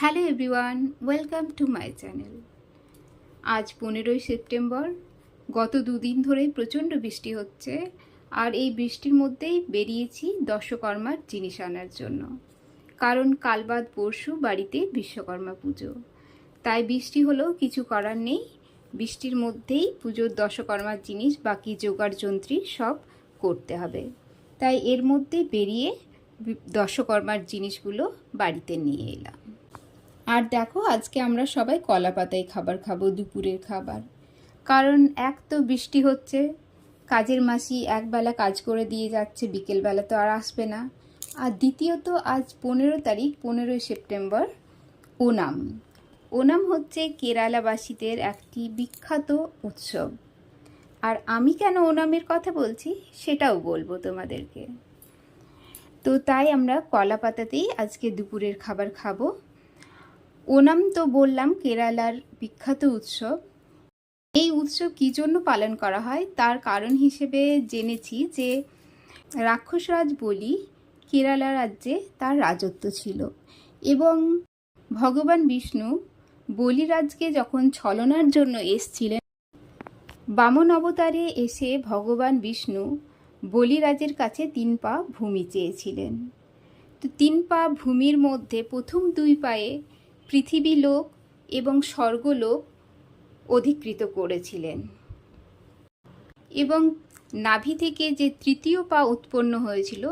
Hello everyone, welcome to my channel. আজ 15ই September. গত দুদিন ধরেই প্রচণ্ড বৃষ্টি হচ্ছে, আর এই বৃষ্টির মধ্যেই বেরিয়েছি দশকর্মার জিনিস আনার জন্য। কারণ কাল বাদ পরশু বাড়িতে বিশ্বকর্মা পুজো, তাই বৃষ্টি হলেও কিছু করার নেই। বৃষ্টির মধ্যেই পুজোর দশকর্মার জিনিস বাকি জোগাড় যন্ত্রী সব করতে হবে, তাই এর মধ্যেই বেরিয়ে দশকর্মার জিনিসগুলো বাড়িতে নিয়ে এলাম। আর দেখো, আজকে আমরা সবাই কলা পাতায় খাবার খাবো, দুপুরের খাবার। কারণ এক তো বৃষ্টি হচ্ছে, কাজের মাসি একবেলা কাজ করে দিয়ে যাচ্ছে, বিকেলবেলা তো আর আসবে না। আর দ্বিতীয়ত আজ 15 তারিখ, 15ই সেপ্টেম্বর, ওনাম। ওনাম হচ্ছে কেরালাবাসীদের একটি বিখ্যাত উৎসব। আর আমি কেন ওনামের কথা বলছি সেটাও বলবো তোমাদেরকে। তো তাই আমরা কলা পাতাতেই আজকে দুপুরের খাবার খাবো। ওনাম তো বললাম কেরালার বিখ্যাত উৎসব। এই উৎসব কী জন্য পালন করা হয় তার কারণ হিসেবে জেনেছি যে রাক্ষসরাজ বলি কেরালা রাজ্যে তার রাজত্ব ছিল, এবং ভগবান বিষ্ণু বলিরাজকে যখন ছলনার জন্য এসছিলেন, বামন অবতারে এসে ভগবান বিষ্ণু বলিরাজের কাছে 3 পা ভূমি চেয়েছিলেন। তো 3 পা ভূমির মধ্যে প্রথম 2 পায়ে পৃথিবী লোক এবং স্বর্গলোক অধিকৃত করেছিলেন, এবং নাভি থেকে যে 3য় পা উৎপন্ন হয়েছিল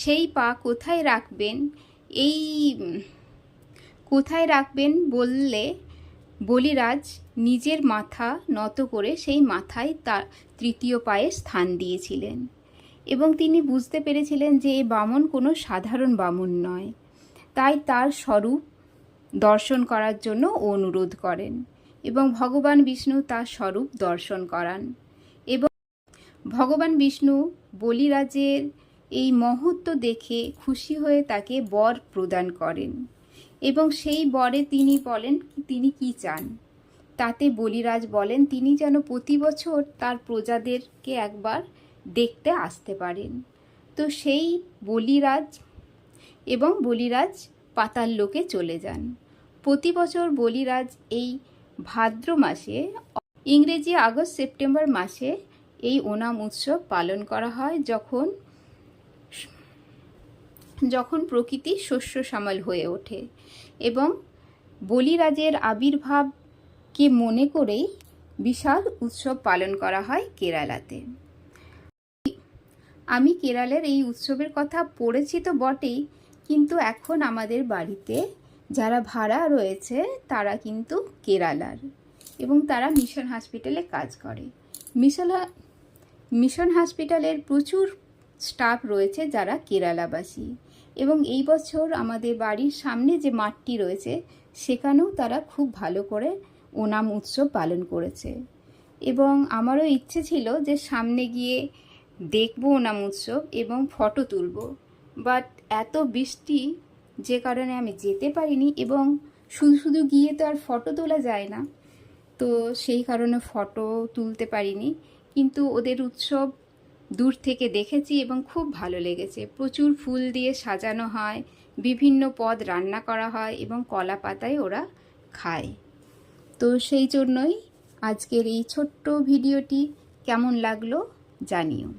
সেই পা কোথায় রাখবেন বললে বলিরাজ নিজের মাথা নত করে সেই মাথায় তার 3য় পায়ে স্থান দিয়েছিলেন, এবং তিনি বুঝতে পেরেছিলেন যে এই বামন কোনো সাধারণ বামন নয়। তাই তার স্বরূপ দর্শন করার জন্য অনুরোধ করেন, এবং ভগবান বিষ্ণু তার স্বরূপ দর্শন করান, এবং ভগবান বিষ্ণু বলিরাজের এই মহত্ব দেখে খুশি হয়ে তাকে বর প্রদান করেন, এবং সেই বরে তিনি বলেন তিনি কি চান। তাতে বলিরাজ বলেন তিনি যেন প্রতি বছর তার প্রজাদেরকে একবার দেখতে আসতে পারেন। তো সেই বলিরাজ পাতাল লোকে চলে যান। প্রতি বছর বলিরাজ এই ভাদ্র মাসে, ইংরেজি আগস্ট সেপ্টেম্বর মাসে এই ওনাম উৎসব পালন করা হয়, যখন প্রকৃতি শস্য শ্যামল হয়ে ওঠে, এবং বলিরাজের আবির্ভাবকে মনে করেই বিশাল উৎসব পালন করা হয় কেরালাতে। আমি কেরালার এই উৎসবের কথা পড়েছি তো বটেই, কিন্তু এখন আমাদের বাড়িতে যারা ভাড়া রয়েছে তারা কিন্তু কেরালার, এবং তারা মিশন হসপিটালে কাজ করে। মিশন হসপিটালের প্রচুর স্টাফ রয়েছে যারা কেরালাবাসী, এবং এই বছর আমাদের বাড়ির সামনে যে মাঠটি রয়েছে সেখানেও তারা খুব ভালো করে ওনাম উৎসব পালন করেছে, এবং আমারও ইচ্ছে ছিল যে সামনে গিয়ে দেখব ওনাম উৎসব এবং ফটো তুলব, বাট এত বৃষ্টি যে কারণে আমি যেতে পারিনি, এবং শুধু গিয়ে তো আর ফটো তোলা যায় না, তো সেই কারণে ফটো তুলতে পারিনি। কিন্তু ওদের উৎসব দূর থেকে দেখেছি এবং খুব ভালো লেগেছে। প্রচুর ফুল দিয়ে সাজানো হয়, বিভিন্ন পদ রান্না করা হয়, এবং কলা পাতায় ওরা খায়। তো সেই জন্যই আজকের এই ছোট্ট ভিডিওটি কেমন লাগলো জানিও।